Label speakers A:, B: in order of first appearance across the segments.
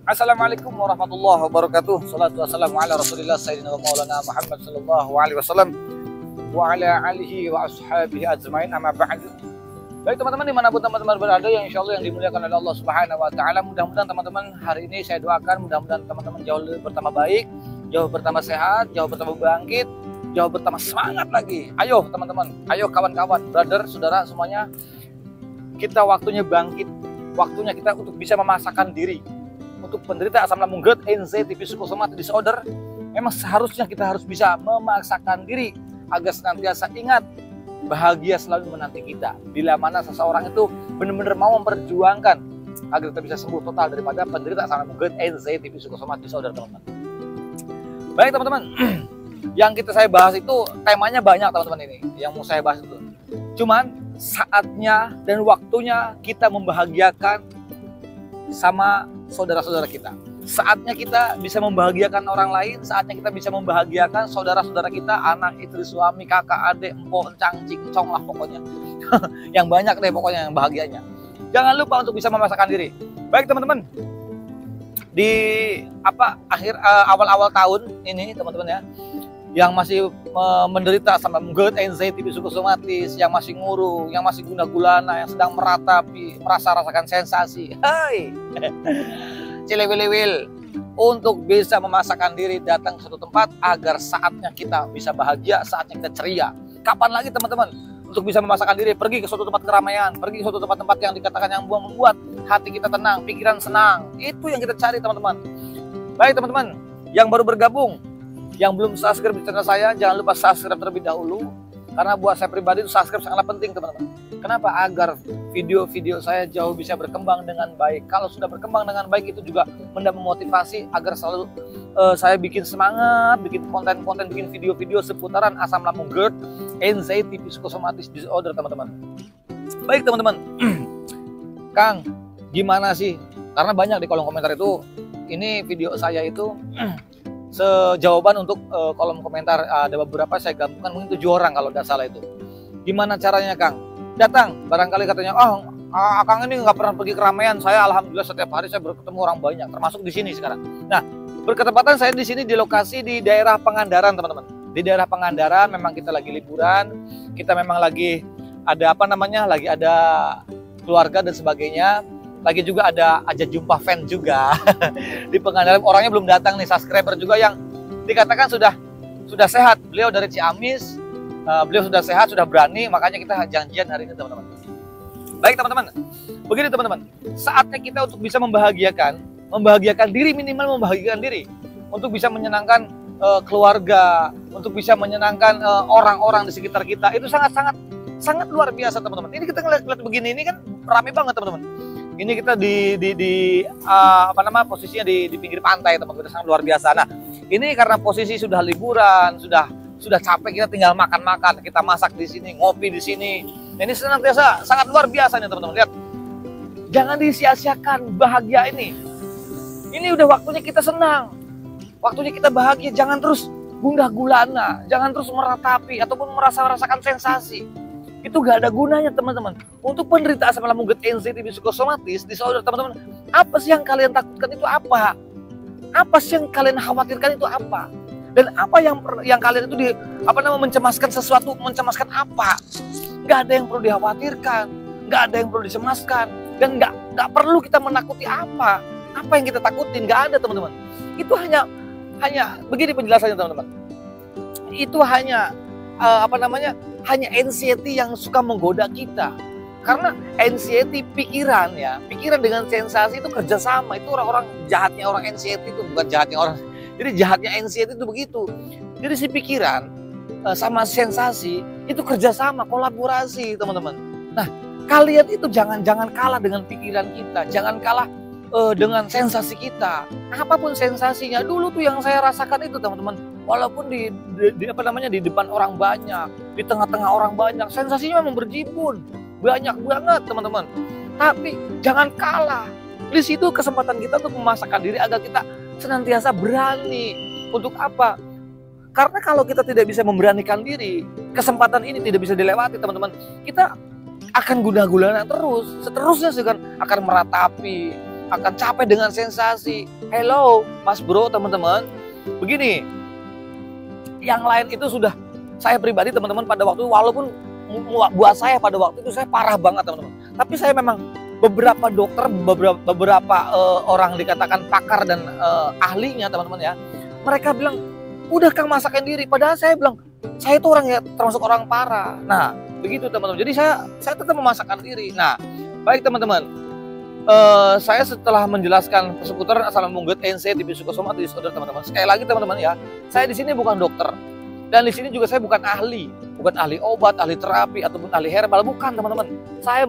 A: Assalamualaikum warahmatullahi wabarakatuh. Salatu wassalamu ala Rasulillah Sayyidina wa Maulana Muhammad sallallahu alaihi wasallam wa ala alihi wa ashabihi ajmain, amma ba'd. Baik teman-teman, dimanapun teman-teman berada yang insya Allah yang dimuliakan oleh Allah Subhanahu wa Ta'ala, mudah-mudahan teman-teman hari ini saya doakan mudah-mudahan teman-teman jauh lebih bertambah baik, jauh bertambah sehat, jauh bertambah bangkit, jauh bertambah semangat lagi. Ayo teman-teman, ayo kawan-kawan, brother, saudara semuanya, kita waktunya bangkit, waktunya kita untuk bisa memasakkan diri. Untuk penderita asam lambung GERD, anxiety, psychosomatic disorder, memang seharusnya kita harus bisa memaksakan diri agar senantiasa ingat bahagia selalu menanti kita. Bila mana seseorang itu benar-benar mau memperjuangkan agar kita bisa sembuh total daripada penderita asam lambung GERD, anxiety, psychosomatic disorder, teman-teman. Baik teman-teman, yang saya bahas itu temanya banyak teman-teman, ini yang mau saya bahas itu. Cuman saatnya dan waktunya kita membahagiakan sama saudara-saudara kita. Saatnya kita bisa membahagiakan orang lain, saatnya kita bisa membahagiakan saudara-saudara kita, anak, istri, suami, kakak, adik, empok, encang, cincong lah pokoknya. Yang banyak deh pokoknya yang bahagianya. Jangan lupa untuk bisa memasakkan diri. Baik teman-teman, di awal-awal tahun ini teman-teman ya, yang masih menderita sama GERD, anxiety, psikosomatis, yang masih nguru, yang masih guna-gulana, yang sedang meratapi, rasakan sensasi. Hai, cilewil-wil, untuk bisa memasakkan diri datang ke suatu tempat agar saatnya kita bisa bahagia, saatnya kita ceria. Kapan lagi teman-teman untuk bisa memasakkan diri, pergi ke suatu tempat keramaian, pergi ke suatu tempat-tempat yang dikatakan yang membuat hati kita tenang, pikiran senang. Itu yang kita cari teman-teman. Baik teman-teman, yang baru bergabung, yang belum subscribe di channel saya, jangan lupa subscribe terlebih dahulu. Karena buat saya pribadi itu subscribe sangatlah penting teman-teman. Kenapa? Agar video-video saya jauh bisa berkembang dengan baik. Kalau sudah berkembang dengan baik, itu juga memotivasi agar selalu saya bikin semangat, bikin konten-konten, bikin video-video seputaran asam lambung GERD, anxiety, psychosomatic disorder teman-teman. Baik teman-teman, Kang, gimana sih? Karena banyak di kolom komentar itu, ini video saya itu sejawaban untuk kolom komentar, ada beberapa saya gabungkan, mungkin 7 orang kalau tidak salah itu. Gimana caranya Kang? Datang, barangkali katanya, Kang ini nggak pernah pergi keramaian. Saya alhamdulillah setiap hari saya bertemu orang banyak, termasuk di sini sekarang. Nah, berketepatan saya di sini di lokasi di daerah Pangandaran teman-teman. Di daerah Pangandaran memang kita lagi liburan, kita memang lagi ada lagi ada keluarga dan sebagainya. Lagi juga ada aja jumpa fan juga di Pangandaran, orangnya belum datang nih, subscriber juga yang dikatakan sudah sehat. Beliau dari Ciamis, beliau sudah sehat, sudah berani, makanya kita janjian hari ini teman-teman. Baik teman-teman, begini teman-teman, saatnya kita untuk bisa membahagiakan diri, minimal membahagiakan diri, untuk bisa menyenangkan keluarga, untuk bisa menyenangkan orang-orang di sekitar kita. Itu sangat luar biasa teman-teman. Ini kita ngeliat begini, ini kan ramai banget teman-teman. Ini kita posisinya di pinggir pantai teman-teman, sangat luar biasa. Nah, ini karena posisi sudah liburan, sudah capek, kita tinggal makan-makan, kita masak di sini, ngopi di sini. Nah, ini senantiasa sangat luar biasa nih teman-teman. Lihat, jangan disia-siakan bahagia ini. Ini udah waktunya kita senang, waktunya kita bahagia. Jangan terus gundah gulana, jangan terus meratapi ataupun merasakan sensasi. Itu gak ada gunanya teman-teman. Untuk penderita asam lambung GERD, anxiety, psikosomatis disorder teman-teman, apa sih yang kalian takutkan itu apa? Apa sih yang kalian khawatirkan itu apa? Dan apa yang kalian itu mencemaskan sesuatu, mencemaskan apa? Gak ada yang perlu dikhawatirkan, gak ada yang perlu dicemaskan, dan gak perlu kita menakuti apa yang kita takutin, gak ada teman-teman. Itu hanya begini penjelasannya teman-teman. Itu hanya hanya anxiety yang suka menggoda kita. Karena anxiety pikiran dengan sensasi itu kerjasama. Itu orang jahatnya orang anxiety itu bukan jahatnya orang. Jadi jahatnya anxiety itu begitu. Jadi si pikiran sama sensasi itu kerjasama, kolaborasi teman-teman. Nah, kalian itu jangan kalah dengan pikiran kita, jangan kalah dengan sensasi kita. Apapun sensasinya, dulu tuh yang saya rasakan itu teman-teman. Walaupun di depan orang banyak, di tengah-tengah orang banyak, sensasinya memang berjibun, banyak banget teman-teman. Tapi jangan kalah. Di situ kesempatan kita untuk memasakkan diri agar kita senantiasa berani. Untuk apa? Karena kalau kita tidak bisa memberanikan diri, kesempatan ini tidak bisa dilewati teman-teman. Kita akan guna-gulana terus, seterusnya akan meratapi, akan capek dengan sensasi. Hello, Mas Bro, teman-teman. Begini, yang lain itu sudah saya pribadi teman-teman pada waktu itu, walaupun buat saya pada waktu itu saya parah banget teman-teman. Tapi saya memang beberapa dokter, beberapa orang dikatakan pakar dan ahlinya teman-teman ya, mereka bilang udah Kang masakin diri. Padahal saya bilang saya itu orang ya termasuk orang parah. Nah begitu teman-teman. Jadi saya tetap memasakkan diri. Nah baik teman-teman, saya setelah menjelaskan seputar asam lambung GERD, anxiety, psychosomatic disorder teman-teman. Sekali lagi teman-teman ya, saya di sini bukan dokter dan di sini juga saya bukan ahli obat, ahli terapi ataupun ahli herbal, bukan teman-teman. Saya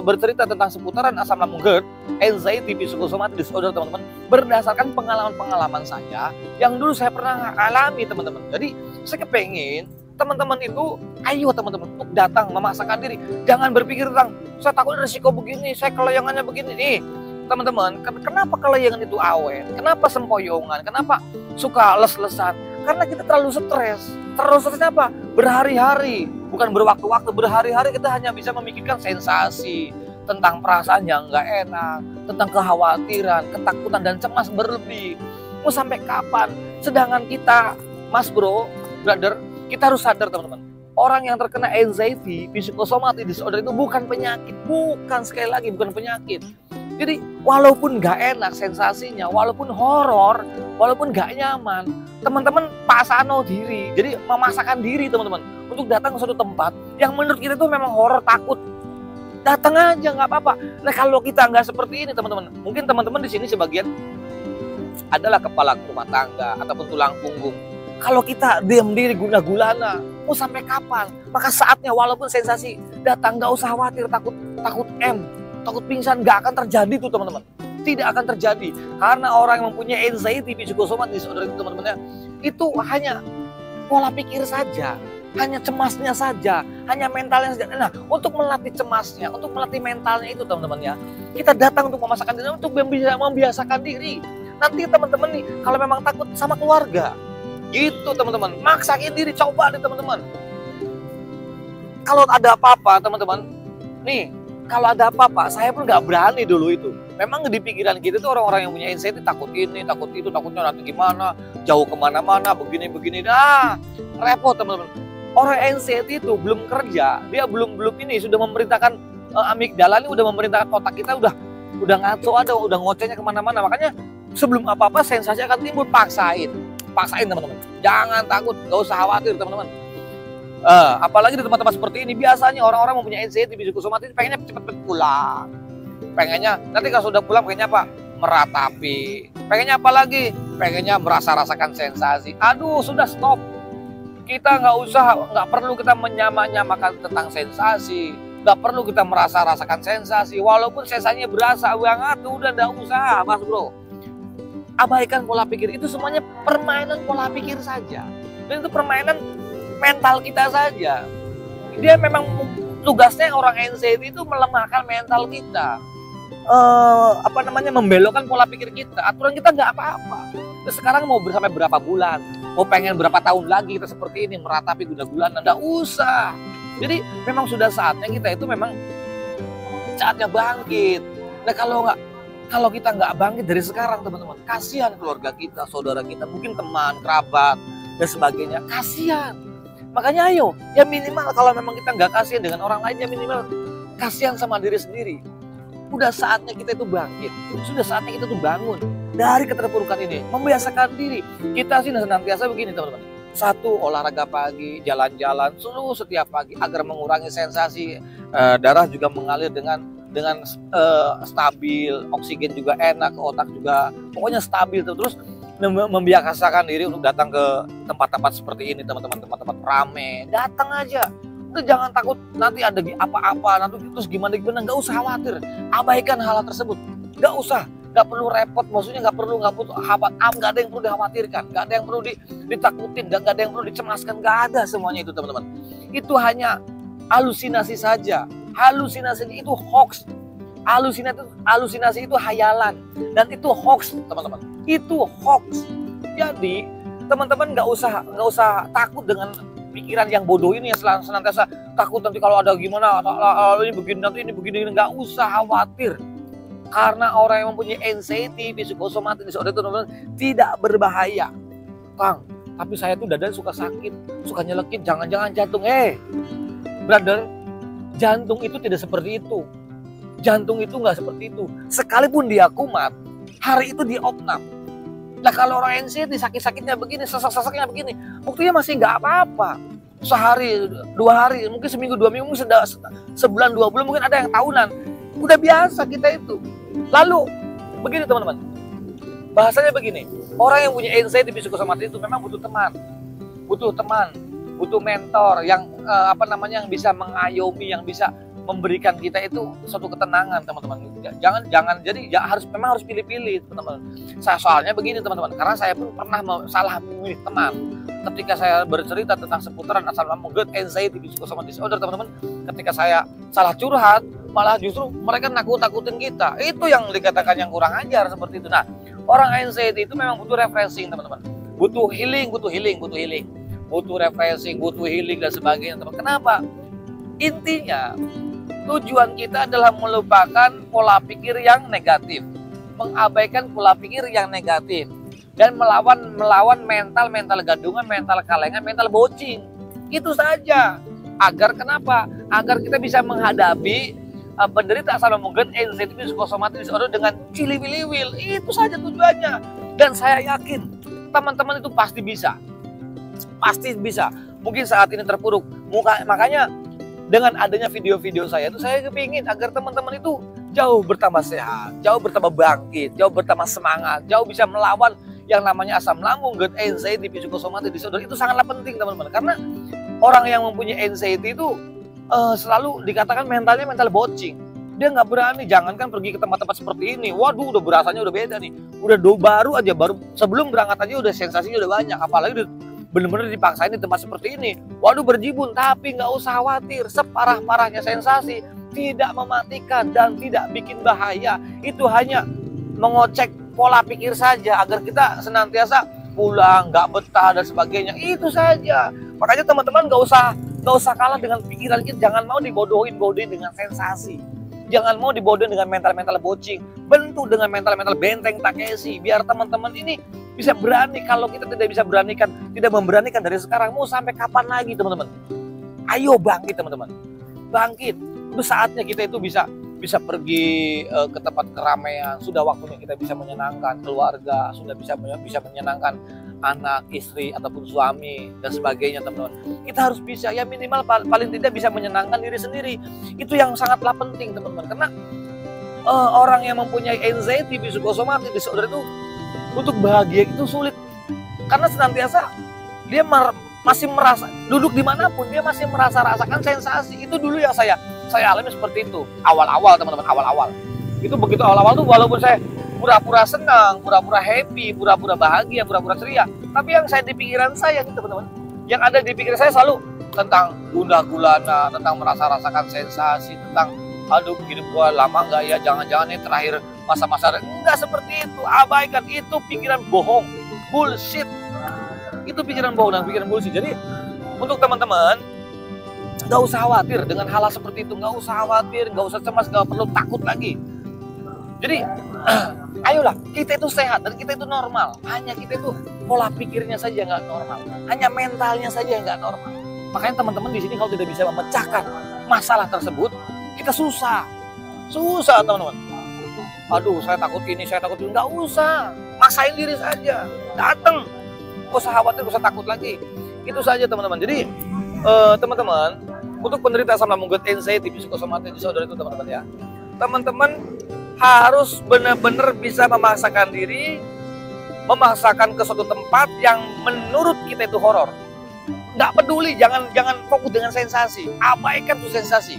A: bercerita tentang seputaran asam lambung GERD, anxiety, psychosomatic disorder teman-teman, berdasarkan pengalaman-pengalaman saya yang dulu saya pernah alami teman-teman. Jadi saya kepengen teman-teman itu, ayo teman-teman untuk datang memaksakan diri. Jangan berpikir tentang saya takut risiko begini, saya kelayangannya begini. Nih teman-teman, kenapa kelayangan itu awet? Kenapa sempoyongan? Kenapa suka les-lesan? Karena kita terlalu stres. Terlalu stresnya apa? Berhari-hari, bukan berwaktu-waktu. Berhari-hari kita hanya bisa memikirkan sensasi, tentang perasaan yang nggak enak, tentang kekhawatiran, ketakutan dan cemas berlebih. Mau sampai kapan? Sedangkan kita, Mas Bro, brother, kita harus sadar teman-teman. Orang yang terkena anxiety, psychosomatic disorder itu bukan penyakit. Bukan, sekali lagi bukan penyakit. Jadi walaupun nggak enak sensasinya, walaupun horor, walaupun nggak nyaman, teman-teman pasano diri. Jadi memaksakan diri teman-teman untuk datang ke suatu tempat yang menurut kita itu memang horor, takut. Datang aja nggak apa-apa. Nah kalau kita nggak seperti ini teman-teman, mungkin teman-teman di sini sebagian adalah kepala rumah tangga ataupun tulang punggung. Kalau kita diam diri guna-gulana, mau sampai kapan? Maka saatnya walaupun sensasi datang, nggak usah khawatir, takut pingsan, nggak akan terjadi tuh teman-teman. Tidak akan terjadi karena orang yang mempunyai anxiety, psychosomatic disorder itu teman-teman, itu hanya pola pikir saja, hanya cemasnya saja, hanya mentalnya saja. Nah, untuk melatih cemasnya, untuk melatih mentalnya itu teman-teman ya, kita datang untuk memasakkan diri, untuk membiasakan diri. Nanti teman-teman nih, kalau memang takut sama keluarga, gitu teman-teman, maksain diri, coba deh teman-teman. Kalau ada apa-apa teman-teman, nih. Kalau ada apa-apa, saya pun nggak berani dulu itu. Memang di pikiran kita itu orang-orang yang punya anxiety takut ini, takut itu, takutnya nanti gimana, jauh kemana-mana, begini-begini, dah repot teman-teman. Orang anxiety itu belum kerja, dia belum ini sudah memerintahkan amigdala ini udah memerintahkan otak kita udah ngaco ada, udah ngocehnya kemana-mana. Makanya sebelum apa-apa sensasi akan timbul, paksain teman-teman. Jangan takut, nggak usah khawatir teman-teman. Apalagi di tempat-tempat seperti ini, biasanya orang-orang mempunyai anxiety, psychosomatic pengennya cepet-cepet pulang. Pengennya, nanti kalau sudah pulang pengennya apa? Meratapi. Pengennya apa lagi? Pengennya rasakan sensasi. Aduh, sudah stop. Kita nggak perlu kita menyamakan tentang sensasi. Nggak perlu kita rasakan sensasi. Walaupun sensasinya berasa banget, udah nggak usah, Mas Bro. Abaikan pola pikir, itu semuanya permainan pola pikir saja. Dan itu permainan mental kita saja. Dia memang tugasnya orang anxiety itu melemahkan mental kita, membelokkan pola pikir kita. Aturan kita nggak apa-apa. Terus sekarang mau sampai berapa bulan, mau pengen berapa tahun lagi kita seperti ini meratapi guna-gulana, nggak usah. Jadi memang sudah saatnya kita itu memang saatnya bangkit. Nah kalau kita nggak bangkit dari sekarang teman-teman, kasihan keluarga kita, saudara kita, mungkin teman, kerabat dan sebagainya, kasihan. Makanya ayo, ya minimal kalau memang kita nggak kasihan dengan orang lain, ya minimal kasihan sama diri sendiri. Udah saatnya kita itu bangkit, sudah saatnya kita itu bangun dari keterpurukan ini, membiasakan diri. Kita sih senantiasa begini teman-teman. Satu, olahraga pagi, jalan-jalan setiap pagi agar mengurangi sensasi, darah juga mengalir dengan stabil, oksigen juga enak, otak juga pokoknya stabil terus. Membiasakan diri untuk datang ke tempat-tempat seperti ini teman-teman, tempat-tempat rame, datang aja. Udah jangan takut nanti ada apa-apa, nanti terus gimana, nggak usah khawatir. Abaikan hal tersebut, nggak usah, nggak perlu repot, maksudnya nggak perlu nggak ada yang perlu dikhawatirkan, nggak ada yang perlu ditakutin, nggak ada yang perlu dicemaskan, nggak ada semuanya itu teman-teman. Itu hanya halusinasi saja. Halusinasi itu hoax. Halusinasi itu hayalan dan itu hoax teman-teman. Itu hoax. Jadi teman-teman nggak usah takut dengan pikiran yang bodoh ini, yang senantiasa takut nanti kalau ada gimana, ini begini, nanti ini begini, nggak usah khawatir. Karena orang yang mempunyai anxiety, psikosomatik disorder itu tidak berbahaya. Kang, tapi saya tuh dada suka sakit, suka nyelekit, jangan-jangan jantung. Brother, jantung itu tidak seperti itu. Jantung itu nggak seperti itu. Sekalipun dia kumat, hari itu dia opnam. Nah kalau orang anxiety sakit-sakitnya begini, sesak-sesaknya begini, buktinya masih nggak apa-apa. Sehari, 2 hari, mungkin seminggu, 2 minggu, mungkin sebulan, 2 bulan, mungkin ada yang tahunan. Udah biasa kita itu. Lalu, begini teman-teman. Bahasanya begini, orang yang punya anxiety psikosomatik itu memang butuh teman. Butuh mentor yang yang bisa mengayomi, yang bisa memberikan kita itu suatu ketenangan, teman-teman. Memang harus pilih-pilih, teman-teman. Soalnya begini, teman-teman, karena saya pun pernah salah memilih teman. Ketika saya bercerita tentang seputaran asam lambung, GERD, anxiety, psikosomatik disorder, teman-teman, ketika saya salah curhat, malah justru mereka nakut-nakutin kita. Itu yang dikatakan yang kurang ajar seperti itu. Nah, orang anxiety itu memang butuh refreshing, teman-teman. Butuh healing, butuh refreshing, butuh healing dan sebagainya, teman. Kenapa? Intinya tujuan kita adalah melupakan pola pikir yang negatif, mengabaikan pola pikir yang negatif, dan melawan mental gadungan, mental kalengan, mental bocing. Itu saja. Agar kenapa? Agar kita bisa menghadapi penderita asam lambung, GERD, anxiety, psikosomatik disorder dengan cili-wili-wil. Itu saja tujuannya. Dan saya yakin teman-teman itu pasti bisa. Mungkin saat ini terpuruk. Makanya dengan adanya video-video saya itu, saya kepingin agar teman-teman itu jauh bertambah sehat, jauh bertambah bangkit, jauh bertambah semangat, jauh bisa melawan yang namanya asam lambung, GERD, anxiety, psikosomatik disorder. Itu sangatlah penting, teman-teman. Karena orang yang mempunyai anxiety itu selalu dikatakan mentalnya mental bocing. Dia nggak berani, jangankan pergi ke tempat-tempat seperti ini. Waduh, udah berasanya udah beda nih. Baru sebelum berangkat aja udah sensasinya udah banyak. Apalagi udah bener-bener dipaksain di tempat seperti ini. Waduh, berjibun. Tapi nggak usah khawatir, separah-parahnya sensasi tidak mematikan dan tidak bikin bahaya. Itu hanya mengocek pola pikir saja agar kita senantiasa pulang, nggak betah dan sebagainya. Itu saja. Makanya teman-teman nggak usah kalah dengan pikiran kita. Jangan mau dibodohin dengan sensasi. Jangan mau dibodohin dengan mental-mental bocing. Bentuk dengan mental-mental benteng Takeshi. Biar teman-teman ini bisa berani. Kalau kita tidak memberanikan dari sekarang, mau sampai kapan lagi, teman-teman? Ayo bangkit, teman-teman. Bangkit. Itu saatnya kita itu bisa pergi ke tempat keramaian. Sudah waktunya kita bisa menyenangkan keluarga, sudah bisa menyenangkan anak, istri, ataupun suami dan sebagainya, teman-teman. Kita harus bisa, ya minimal paling tidak bisa menyenangkan diri sendiri. Itu yang sangatlah penting, teman-teman. Karena orang yang mempunyai anxiety, psikosomatik disorder itu untuk bahagia itu sulit. Karena senantiasa dia masih merasa, duduk dimanapun dia masih rasakan sensasi. Itu dulu yang saya alami seperti itu. Awal-awal, teman-teman, awal-awal. Itu begitu awal-awal tuh, walaupun saya pura-pura senang, pura-pura happy, pura-pura bahagia, pura-pura ceria. Tapi yang saya di pikiran saya nih, teman-teman, yang ada di pikiran saya selalu tentang gundah gulana, tentang rasakan sensasi, tentang aduh hidup gua lama nggak ya, jangan-jangan ini terakhir masa-masa. Enggak seperti itu, abaikan. Itu pikiran bohong, bullshit. Itu pikiran bohong dan pikiran bullshit. Jadi untuk teman-teman, nggak usah khawatir dengan hal seperti itu. Nggak usah khawatir, nggak usah cemas, nggak perlu takut lagi. Jadi ayolah, kita itu sehat dan kita itu normal. Hanya kita itu pola pikirnya saja nggak normal. Hanya mentalnya saja nggak normal. Makanya teman-teman di sini kalau tidak bisa memecahkan masalah tersebut, kita susah, teman-teman. Aduh, saya takut ini, saya takut itu. Nggak usah, maksain diri saja. Datang, nggak usah khawatir, nggak usah takut lagi. Itu saja, teman-teman. Jadi teman-teman, untuk penderita asam lambung, GERD, anxiety, psikosomatik disorder itu, teman-teman ya, teman-teman harus benar-benar bisa memaksakan diri, memaksakan ke suatu tempat yang menurut kita itu horor. Nggak peduli, jangan fokus dengan sensasi, abaikan tuh sensasi.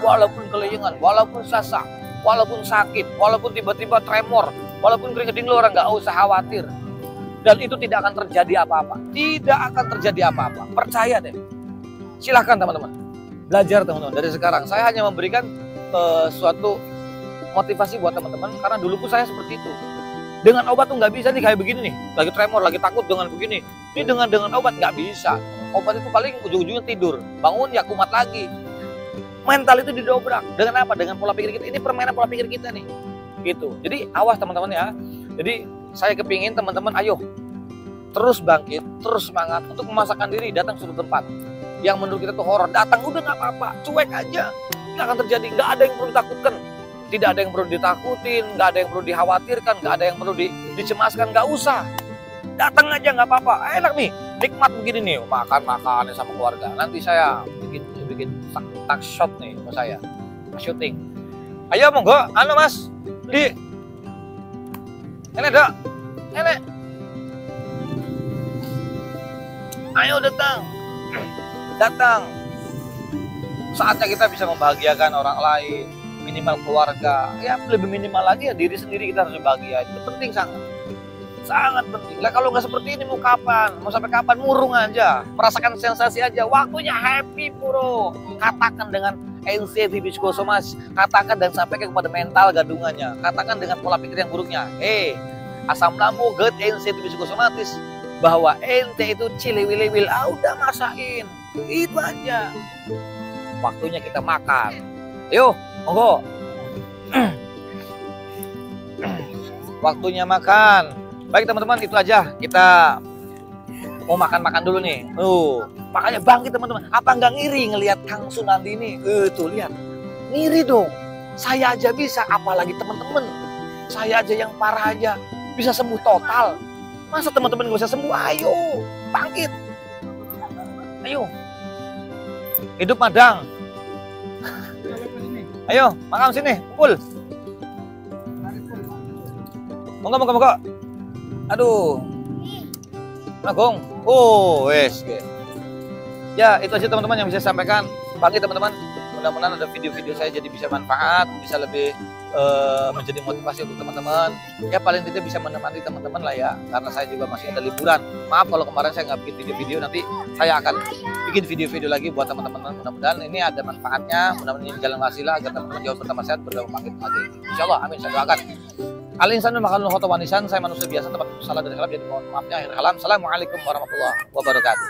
A: Walaupun kelayangan, walaupun sesak, walaupun sakit, walaupun tiba-tiba tremor, walaupun keringetin lu, orang nggak usah khawatir. Dan itu tidak akan terjadi apa-apa. Tidak akan terjadi apa-apa. Percaya deh. Silahkan teman-teman. Belajar teman-teman dari sekarang. Saya hanya memberikan suatu motivasi buat teman-teman, karena dulu pun saya seperti itu. Dengan obat tuh nggak bisa nih kayak begini nih, lagi tremor, lagi takut dengan begini. Ini dengan obat nggak bisa. Obat itu paling ujung-ujungnya tidur, bangun ya kumat lagi. Mental itu didobrak. Dengan apa? Dengan pola pikir kita. Ini permainan pola pikir kita nih. gitu. Jadi awas teman-teman ya. Jadi saya kepingin teman-teman ayo terus bangkit, terus semangat untuk memasakkan diri datang ke suatu tempat yang menurut kita tuh horor. Datang udah nggak apa-apa, cuek aja, nggak akan terjadi, nggak ada yang perlu ditakutkan, tidak ada yang perlu ditakutin, nggak ada yang perlu dikhawatirkan, nggak ada yang perlu dicemaskan, nggak usah. Datang aja nggak apa-apa, enak nih, nikmat begini nih, makan sama keluarga. Nanti saya bikin tak shot nih sama saya, syuting. Ayo monggo, anu mas, di, ini dok, ini, ayo datang. Saatnya kita bisa membahagiakan orang lain, minimal keluarga, ya lebih minimal lagi ya diri sendiri kita harus bahagia. Itu penting, sangat penting. Lah kalau nggak seperti ini mau kapan? Mau sampai kapan? Murung aja, merasakan sensasi aja. Waktunya happy bro. Katakan dengan NCT Psikosomas, katakan dan sampaikan kepada mental gadungannya. Katakan dengan pola pikir yang buruknya. Asam lambung, gut NCT Psikosomatis, bahwa ente itu cilewil-wil, udah masakin. Itu aja. Waktunya kita makan. Yuk, monggo. Waktunya makan. Baik teman-teman, itu aja. Kita mau makan dulu nih. Makanya bangkit teman-teman. Apa nggak ngiri ngelihat Kang Sunandi ini? Tuh lihat, ngiri dong. Saya aja bisa, apalagi teman-teman. Saya aja yang parah aja bisa sembuh total. Masa teman-teman nggak bisa sembuh? Ayo, bangkit. Ayo. Hidup madang. Ayo, makan sini, kumpul. Monggo. Aduh. Agung. Wes. Ya, itu aja teman-teman yang bisa saya sampaikan. Bangkit teman-teman. Mudah-mudahan ada video-video saya jadi bisa manfaat, bisa lebih menjadi motivasi untuk teman-teman. Ya paling tidak bisa menemani teman-teman lah ya, karena saya juga masih ada liburan. Maaf kalau kemarin saya nggak bikin video-video, nanti saya akan bikin video-video lagi buat teman-teman. Mudah-mudahan ini ada manfaatnya, mudah-mudahan ini jalan wasilah agar teman-teman jauh pertama sehat, bergabung bangkit lagi. Insya Allah, amin, saya doakan. Al-insan makan khotob wanisan, saya manusia biasa, tempat salah dan salah, jadi mohon maafnya. Assalamualaikum warahmatullahi wabarakatuh.